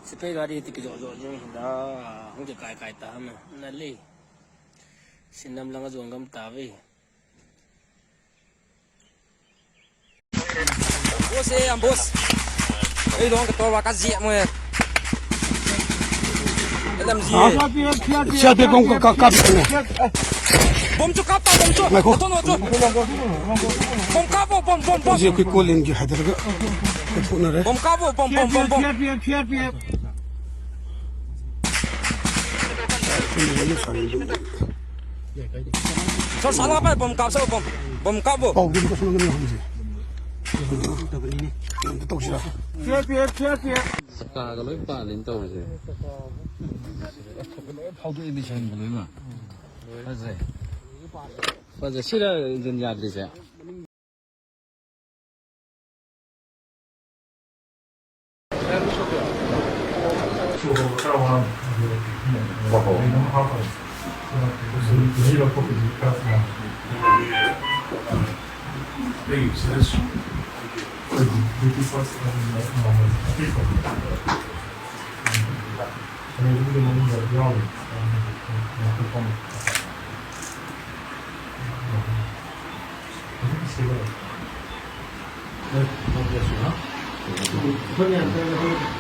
Sepe gari ti kejo-jo jeng da hong je kai ta me na le sinam lang azong gam ta ve bos am bos ei dong to wa ka ji mo làm gì chia tiền công cặp này bom cho cặp bom cho mày to no cho bom cặp bom gì cái cô lên cái hai đứa cái phụ nữ đấy bom cặp bom cho sáng apa bom cặp sao bom cặp bao nhiêu có số người không gì tao chỉ là cả cái lối ba lên tàu rồi hậu cái đi xem cái lối mà bây giờ xí là dân nhà đi xem Понятно.